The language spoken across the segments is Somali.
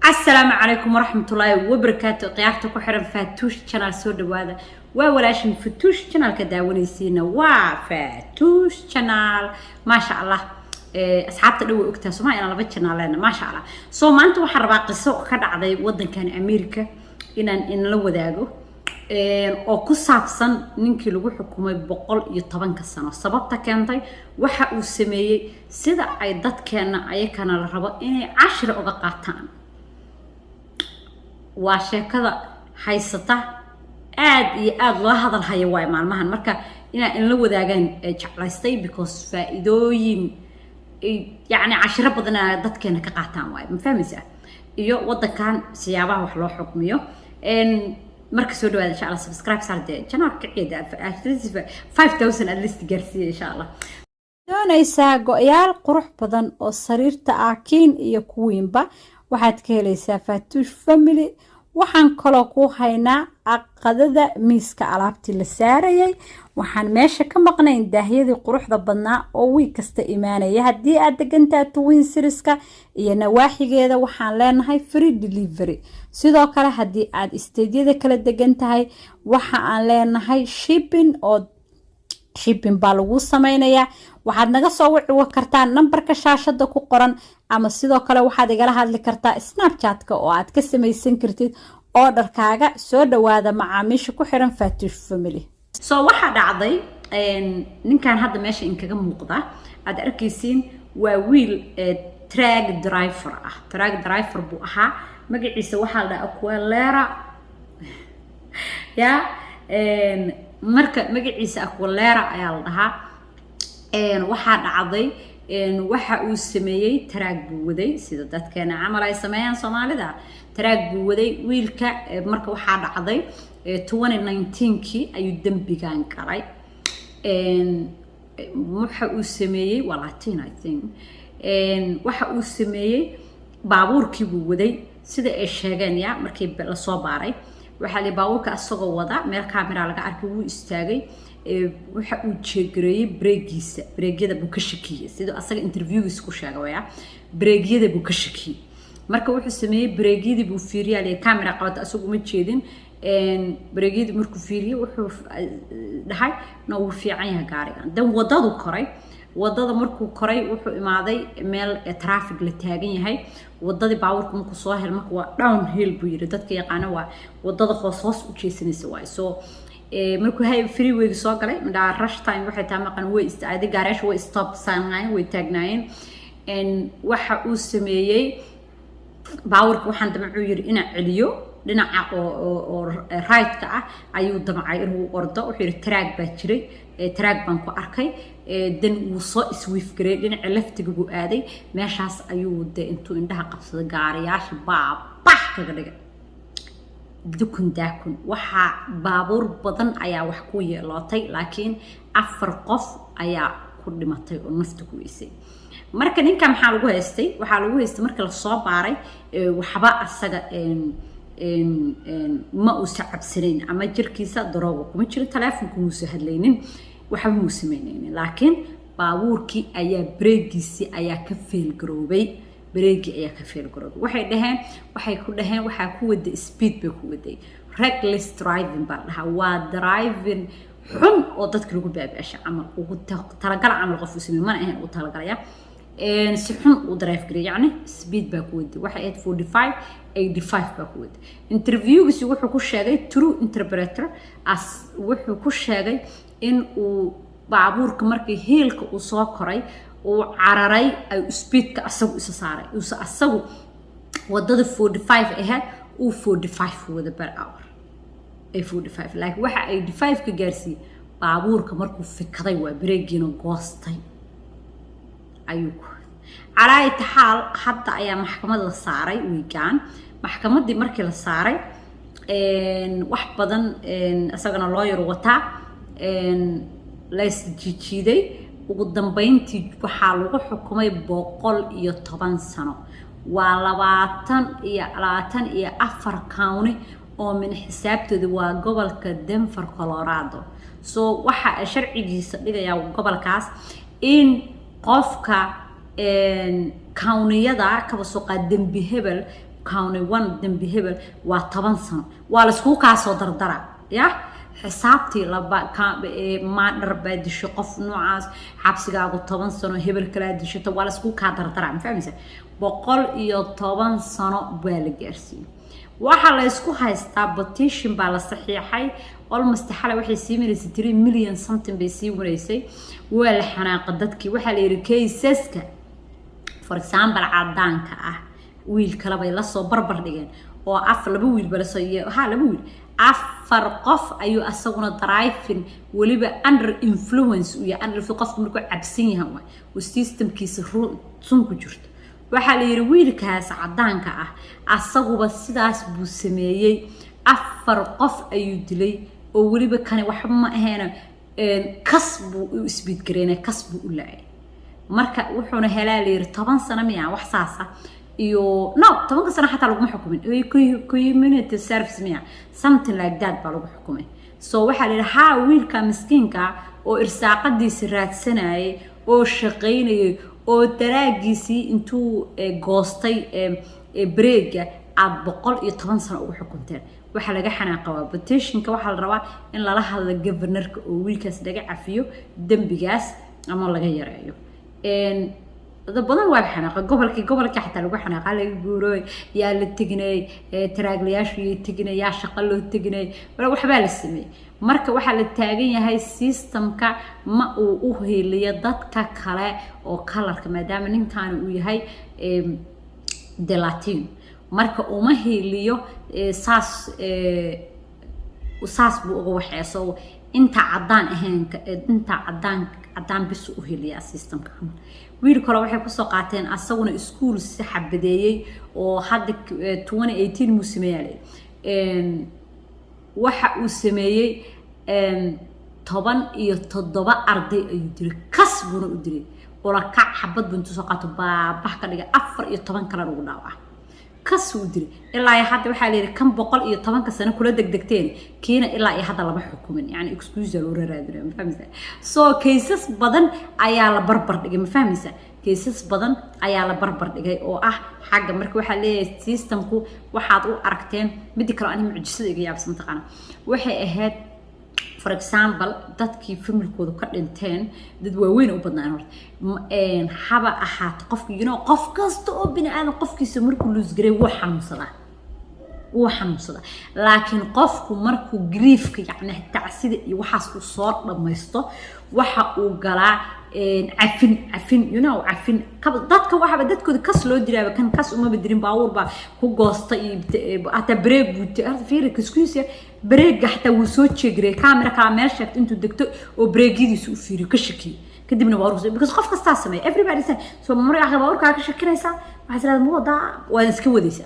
السلام عليكم ورحمة الله وبركاته. قيادة كحرم فاتوش channel سود هذا وولاشن فاتوش channel كداوني سينا وفاتوش channel ما شاء الله. أصحاب تلو اكتسوا ما أنا لبيت channel لنا ما شاء الله. ما أنتوا حربا قصة كذا عضي وضن كان أمريكا إن لو ذاقو oo ku saabsan ninkii lagu xukumay 110 sano sababta keentay waxa uu sameeyay sida ay dadkeena ayakana la rabo inay 10 uga qaataan waa sheekada haysata aad iyo aad loo hadal hayo way maalmahan marka in la wadaagaan jeclaystay because faa'iidooyin yani 10 badan dadkeena ka qaataan way ma fahmaysaa iyo wadankan siyaabaha wax loo xukmiyo marka soo dhawaada insha Allah subscribe saartay channelka ciida 5000 at least gaarsiiyo insha Allah doonaysaa go'yaal qurux badan oo sariirta ah kiin iyo kuwiinba waxaad ka helaysaa Faatuush Family waxaan kaloo ku haynaa aqadada miiska alaabtii la saarayay waxaan meesha ka maqnayn daahyadii quruxda badnaa oo wiig kasta imaanaya haddii aad degantaa Twin Serieska iyo nawaaxigeeda waxaan leenahay free delivery sidoo kale haddii aad isteedyada kala degan tahay waxa aan leenahay shipping baa lagu samaynayaa waxaad naga soo wici kartaa nambarka shaashada ku qoran ama sidoo kale waxaad igala hadli kartaa Snapchat-ka oo aad ka samaysan kartid orderkaaga soo dhawaada macaamiisha ku xiran Faatuush Family waxa dhacday ninkan hadda meesha in kaga muuqda aad arkaysiin waa wiil truck driver buu ahaa magaciisa waxa la dhahaa Aqualera ya marka magaciisa Aqualera ayaa la dhahaa waxa dhacday waxa uu sameeyay truck buu waday sida dadkeena camal ay sameeyaan Soomaalida truck buu waday wiilka marka waxa dhacday 2019kii ayuu dambigan galay waxa uu sameeyay walatin I think waxa uu sameeyay baabuurkii buu waday sida ay sheegeen ya markii la soo baaray waxa la baabuurka asagoo wada meel kaamira laga arkay wuu istaagay waxa uu jeegareeyay breegyada buu ka shakiyay sida asaga interviewgiis ku sheegay breegyada buu ka shakiyay marka wuxuu sameeyay breegyadii buu fiiriyay kaamira qabta asagoo ma jeedin breegyadii markuu fiiriyay wuxuu dhahay noo fiican yahay gaarigan dan wadadu koray wadada markuu koray wuxuu imaaday meel traffic la taagan yahay wadadii baabuurka markuu soo hel markuu waa downhill buu yiri dadka yaqaan waa wadada hoos u jeesanaysa way markuu hay freeway soo galay midha rush time waxay taa maqan way istaaday gaariyaasha way stop saanaayeen way taagnaayeen waxa uu sameeyay baabuurka waxaan damacuu yiri ina celiyo dhinaca oo right-ka ah ayuu damacay inuu ordo wuxuu yiri track baa jiray track baan ku arkay dan uu soo swift garay dhinaca leftiga buu aaday meeshaas ayuu intuu indhaha qabsaday gaariyaasha baabax kaga dhigay dukun waxa baabuur badan ayaa wax ku yeelatay laakiin 4 qof ayaa ku dhimatay oo nafta ku weysay marka ninka maxaa lagu haystay marka la soo baaray waxba asaga ma uu sacabsanayn ama jirkiisa daroogo kuma jiro telefoonku uu soo hadlaynin waxa uu sameeyay laakiin baabuurkii ayaa breegiisi ayaa ka fail garoobay waxay ku dhaheen waxa ku wada speed bay ku waday reckless driving baa dhaha waa driving xun oo dadka lagu baabaashay ama ugu talagal amal qof uu sameeyay mana ahayn uu talagalaya si xun uu drive garay yani speed baa ku waday waxa 85 baa ku waday interviewgiisa wuxuu ku sheegay true interpreter as wuxuu ku sheegay in uu baabuurka markii heelka uu soo koray oo cararay ay speedka asagu isa saaray asagu wadada 45 ahayd uu 45 wada per hour 45 like waxa 85 ka gaarsiiyay baabuurka markuu fikaday waa breegiina goostay ayuu calaay taxaal hadda ayaa maxkamad la saaray wiigaan maxkamadii markii la saaray wax badan asagana lawyer wata la isjiiday ugu dambeyntii waxa lagu xukumay 110 sano waa 24 county oo min xisaabtooda waa gobolka Denver Colorado waxa sharcigiisa dhigaya gobolkaas in qofka kawniyada kaba soo qaad dambi hebel county 1 dambi hebel waa 10 sano waa la isku ka soo dardara ya xisaabtii laba ma dharbaa disho qof noocaas xabsigaagu 10 sano hebel kala dishato waa la isku ka dardara ma fahmaysa 110 sano baa la gaarsiiyay waxa la isku haystaa petition baa la saxiixay almost xalay waxay siiminaysaa 3 million something bay sii wareysay waa la xanaaq dadkii waxa la yiri caseska for example cadaanka ah wiil kale bay la soo barbar dhigeen oo laba wiil bala soo laba wiil afar qof ayuu asaguna driving waliba under influence iyo under qofku markuu cabsan yahay oo systemkiisa sun ku jirto waxa la yiri wiilkaas cadaanka ah asaguba sidaas buu sameeyay afar qof ayuu dilay oo waliba kan wax ma ahayn kasbu isbid gareena kasbu u laacay marka wuxuuna helaa la yiri 10 sano miya wax saasa iyo no 10 sano xataa lagu xukumin community service miya something like that baa lagu xukumay so waxa la yiraahdaa wiilka miskiinka oo irsaaqadiisa raadsanayay oo shaqeynayay oo daraagiisii intuu goostay breega aad 110 sano ugu xukunteen waxa laga xanaaqaa petitionka waxa la rabaa in lala hadlo governorka oo wiilkaas laga cafiyo dambigaas ama laga yareeyo dad badan waa xanaaqa gobolka xataa lagu xanaaqa la guuroy yaa la tignay taraaglayaashii tignay yaa shaqo loo tignay waxba la sameeyay marka waxa la taagan yahay systemka ma uu u heeliyo dadka kale oo kalarka maadaama ninkan uu yahay de latin marka uma heeliyo saas buu uga waxeeso inta cadaan ahayn inta cadaan bis u heliya systemka wiil kale waxay ku soo qaateen asaguna school si xabadeeyay oo hadda 2018 muu sameeyay waxa uu sameeyay 17 arday ayuu dilay kasbuna u dilay oo la ka xabad buntu soo qaato baabax ka dhiga 14 kala ugu dhaawac kasuu dilay ilaa hadda waxa la yiri kan 110 sano kula degdegteen kiina ilaa hadda lama xukumin yani excuse loo raadinayo ma fahmaysaa so cases badan ayaa la barbar dhigay ma fahmaysaa cases badan ayaa la barbar dhigay oo ah xagga marka waxa leeyahay systemku waxaad u aragteen mid kale aan mucjisada iga yaabsan taqaan waxay ahayd for example dadkii familkooda ka dhinteen dad waaweyn u badnaan horta haba ahaat qofka qof kasta oo bini aadan qofkiisa markuu luus garay wuu xanuunsada laakiin qofku markuu griefka yani tacsida iyo waxaas uu soo dhamaysto waxa uu galaa عفن عفن dadka waxba dadkooda kas loo diraaba kan kas uma badirin baawur ba ku goostay ata break buute fiir kiskuisa break hatta wuu soo jeegray camera ka meel sheegto intuu degto oo breakidiisu u fiiriyo ka shaki kadibna waa ruusay because qof kasta sameey everybody say so marka baawurka ka shakinaysa waxa sida mooda waa iska wadaysa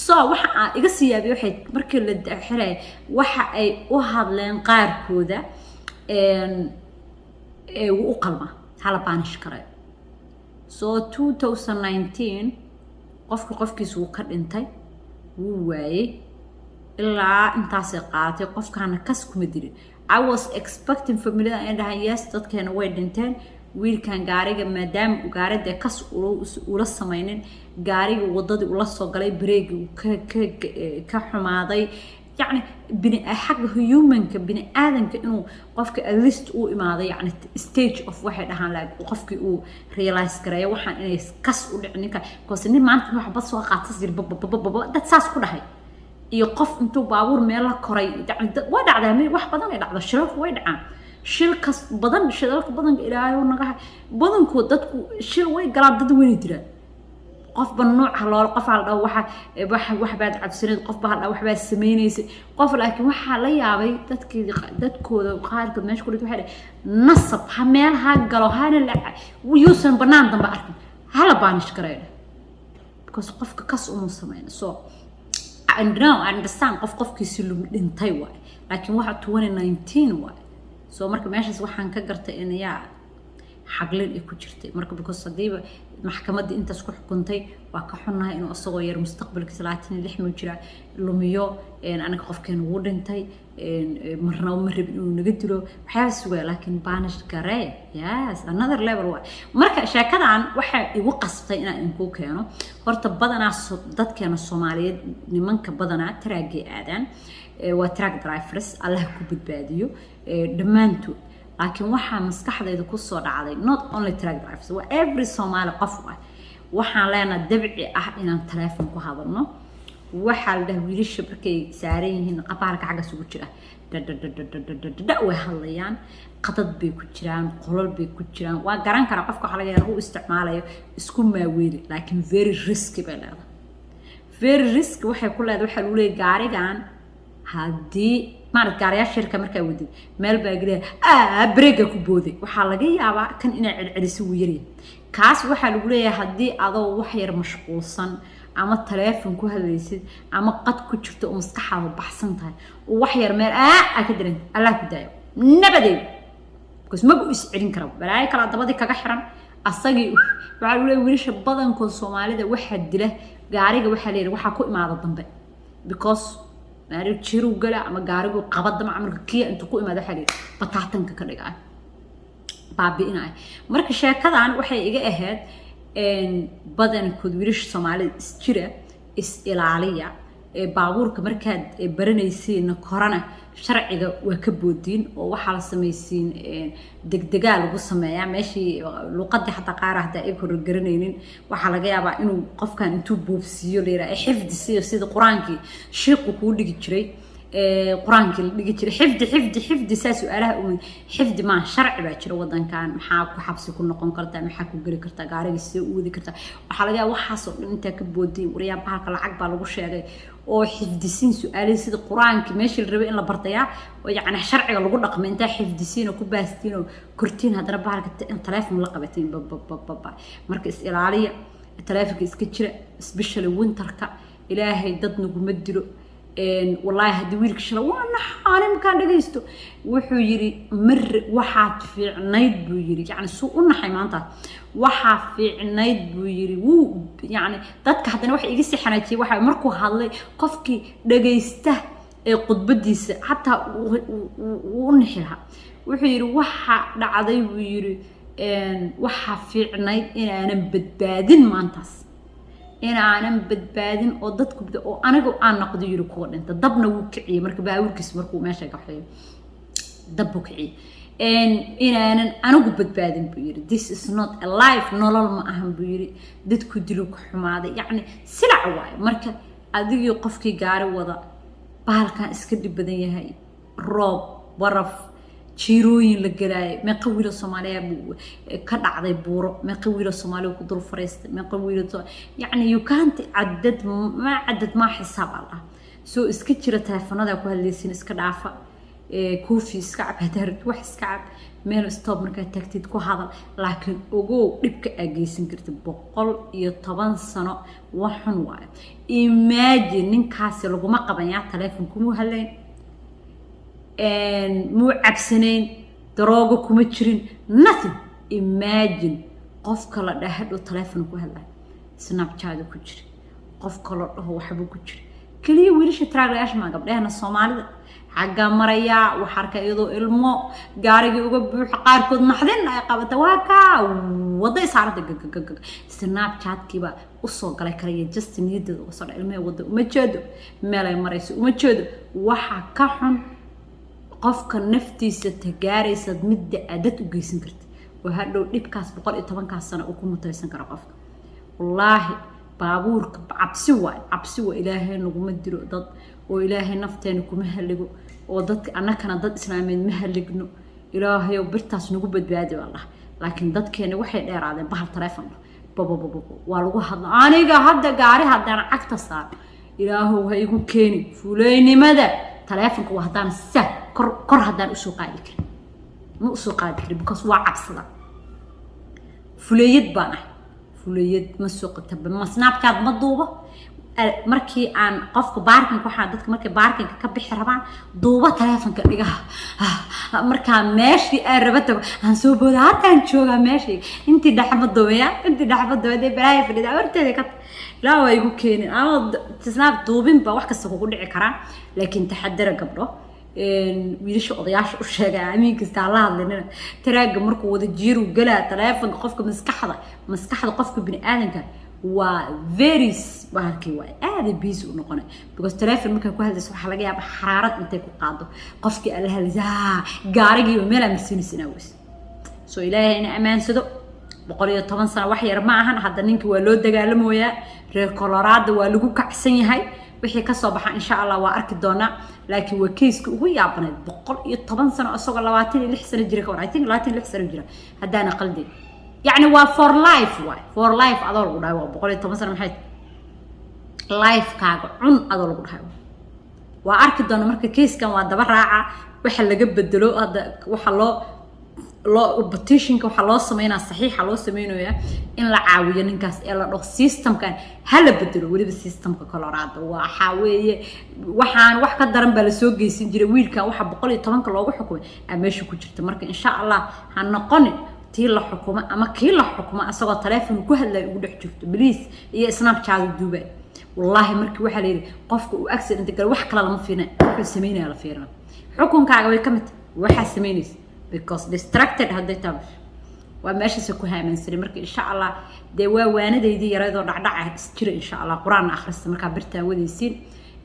so waxa iga siyaabay waxay markii la xiray waxa ay u hadleen qaarkooda u qalma hala baanish karay so 2019 qofkiisu ka dhintay wuu waayay ilaa intaas qaatay qofkaana kas kuma dirin I was expecting familiada in dhahan yes dadkeena way dhinteen wiilkan gaariga maadaama uu gaarida kas ula sameeynin gaariga wadadii ula soo galay break ka xumaaday يعني بني حق human كبني آدم كأنه قفك at least أو إماذا يعني stage of واحد هان لاج وقفك أو realize كرايا وحن إنه كس أو يعني كوسنين ما أنت واحد بس واقع تصير ده تساس كله هاي يقف أنتو باور ميلا كراي يعني وادع على مي واحد بدن يدع على الشرف وادع شيل كس بدن شلك بدن إلهي ونجح بدن كودتكو شيل وين قراب ضد وين يدري قف بالنوع حلال قف على واحد بعد عبسنين قف بهذا واحد بعد سمينيس قف لكن واحد لا يابي دتكو قارك ماشي كل واحد نصب حمل هاجلو هذا ويوسن بنان ضم بعرف هلا بانش كرينا because قف كاس سمين so and now I understand قف كيسلو انتي واي لكن واحد 2019 واي so marka meeshaas waxaan ka gartay in yaa xaglin ay ku jirtay marka because hadiiba maxkamadda intaas ku xukuntay waa ka xunnahay inuu asagoo yar mustaqbalkiisa 26 ma jira lumiyo anaga qofkeen ugu dhintay marna ma rabin inuu naga dilo waxyaabas waa laakiin baanish garee yes another level waa marka sheekadan waxa igu qasbtay inaan inku keeno horta badanaa dadkeena Soomaaliyeed nimanka badanaa taraagay aadaan waa track drivers Allah ku badbaadiyo dhamaantood laakiin waxaa maskaxdayda ku soo dhacday not only track drivers waa every Somali qof waxaan leenahay dabci ah inaan telefoon ku hadalno waxa la dhahay wiilasha markay saaran yihiin qabaarka xagga sugu jira way hadlayaan qadad bay ku jiraan qolol bay ku jiraan waa garan kara qofka waxa laga yaabaa uu isticmaalayo isku maaweeli laakiin very risky bay leedahay very risky waxay ku leedahay waxa uu leeyahay gaarigan haddii maarad gaariyaasha shirka markaa wadid meel baa galiya breega ku booday waxaa laga yaabaa kan inay celceliso uu yaryahay kaas waxaa lagu leeyahay haddii adoo wax yar mashquulsan ama telefoon ku hadlaysid ama qad ku jirto oo maskaxaada baxsan tahay oo wax yar meel ka dirin Allah ku daayo nabadeed because ma uu iscelin karo balaay kala dabadii kaga xiran asagii waxa uu leeyahay wiilasha badankood Soomaalida waxa dila gaariga waxa leeyahay waxa ku imaada dambe because maari jiru gala ama gaarigu qabada macamulka kiya intuu ku imaado waxa leeyahay bataatanka ka dhigaa baabi'inay marka sheekadan waxay iga ahayd badankood wiilasha Soomaalida isjira is ilaaliya baabuurka markaad baranaysiin korana sharciga waa ka boodin oo waxa la sameeysiin degdegaal lagu sameeyaa meeshii luqadda xataa qaar ahda ay kor garanaynin waxa laga yaabaa inuu qofkan intuu boobsiyo leeyahay xifdisiyo sida quraankii sheekhu ku dhigi jiray quraankii la dhigi jiray xifdi su'aalaha xifdi ma sharci baa jira wadankan maxaa ku xabsi ku noqon kartaa maxaa ku gari kartaa gaariga si uu wadi kartaa waxa laga yaabaa waxaas oo dhan inta ka boodin wariyaa bahalka lacag baa lagu sheegay oo xifdisin su'aalaha sida quraankii meeshii la rabay in la bartaya oo yacni sharciga lagu dhaqmay inta xifdisin oo ku baastiin oo kortiin hadana bahalka telefoon la qabateen marka is ilaaliya telefoonka iska jira especially winterka ilaahay dad nagu ma dilo والله هدي ويلك شلا وانا حالي مكان دغيستو وحو يري مر waxaad fiicnayd buu yiri yani soo u naxay maanta waxa fiicnayd buu yiri wuu yani dadka hadana wax iga sixanaajay waxa markuu hadlay qofkii dhageysta ee qudbadiisa hatta uu naxira wuxuu yiri waxa dhacday buu yiri waxa fiicnayd inaanan badbaadin maantaas inaanan badbaadin oo dadku oo anigu aan noqdo yiri ku dhinta dabna wuu kiciyay marka baawurkiis markuu meesha ka xeeyo dab buu kiciyay inaanan anigu badbaadin buu yiri this is not a life nolol ma ahan buu yiri dadku dilo ku xumaaday yani silac waay marka adigii qofkii gaari wada bahalkan iska dhib badan yahay roob waraf jiirooyin la galay ma qawiilo Soomaaliya ka dhacday buuro ma qawiilo Soomaaliya ku dul fariistay ma qawiilo yani you can't addad ma xisaab Allah soo iska jira telefoonada ku hadlaysin iska dhaafa koofi iska cabadar wax iska cab meel stop marka tagtid ku hadal laakiin ogow dhibka ageysan kartid 110 sano waxan waay imagine ninkaas lagu ma qabanaya telefoon kuma hadlayn مو عبسنين دروغو كوما جيرين nothing imagine qof kala dhaxdo telefoon ku hadlay snapchat ku jira qof kala dhaho waxba ku jira kaliya wiilasha traaglayaasha ma gabdhaha Soomaalida xagga maraya waxa arka iyadoo ilmo gaariga uga buux qaarkood naxdin ay qabata waa ka waday saarada snapchat kiba u soo galay kaliya just needed oo soo ilmaha wada uma jeedo meel ay marayso uma jeedo waxa ka xun qofka naftiisa tagaaraysa midda aad u geysan kartid waxa dhow dhibkaas 110 ka sano uu ku mutaysan karo qofka wallahi baabuurka cabsi waa ilaahay nagu ma diro dad oo ilaahay nafteena kuma haligo oo dadka annakana dad islaameed ma haligno ilaahay oo birtaas nagu badbaadi wallah laakiin dadkeena waxay dheeraadeen bahal telefoon waa lagu hadla aniga hadda gaari hadana cagta saar ilaahu ha igu keeni fuuleynimada telefoonka waa hadana sah kor hadaan u soo qaadi karin ma u soo qaadi karin because waa cabsada fuleeyad baan fuleeyad ma soo qataba ma snapchat ma duuba markii aan qofka baarkinka waxaa dadka markay baarkinka ka bixi rabaan duuba taleefanka dhigaha markaa meeshii aan raba tago aan soo booda halkaan joogaa meeshii intii dhaxmadooya dee balaaya fadhida horteeda ka ilaa waa igu keenin ama tisnaab duubinba wax kasta kugu dhici karaan laakiin taxadara gabdho wiilasha odayaasha u sheegay amiin kasta la hadlaynina taraaga markuu wada jiiru galaa taleefanka qofka maskaxda qofka bini aadanka waa very bahalkii waa aad busy u noqonay because telephone markay ku hadlayso waxa laga yaabaa xaraarad intay ku qaado qofkii alla hadlaysaa gaarigii meel aan siinaysan aweys soo ilaahay ina amaansado 110 sano wax yar ma ahan hadda ninkii waa loo dagaalamooyaa reer Colorado waa lagu kacsan yahay wixii ka soo baxa insha Allah waa arki doonaa laakiin waa case ugu yaabanayd 110 sano asagoo 26 sano jira ka war I think 26 sano jira hadana qaldi يعني وا for life أدور قدها وبقولي تمثل محيط life كاغ عن أدور قدها وأركض أنا مركز كيس كان وده برا وحلا جب الدلو هذا وحلا لا بتيشين كوحلا سمينا صحيح حلا سمينه يا إن العاوية نكاس إلا لو سيستم كان هلا بدلو ولي بالسيستم ككولورادو وحاوي وحان وح كدرن بالسوق جيسين جري ويل كان وح بقولي طبعا كلا وحكم أمشي كوجرت مركز إن شاء الله هنقنن tii la xukumo ama kii la xukumo asagoo telefoon ku hadlay ugu dhex jirto baliis iyo snapchat duubay wallahi markii waxa la yiri qofka uu accident gal wax kala lama fiina wuxuu sameeyay la fiirna xukunkaaga way kamid waxa sameeyay because distracted haday taab waa meesha ku haamansan markii insha Allah de waa waanadeedii yareedo dhacdhac jira insha Allah quraan akhrista marka birta wadaysiin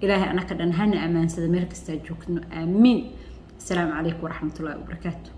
ilaahay anaka dhan hana amaansada meel kasta joogno aamin assalaamu alaykum wa rahmatullahi wa barakatuh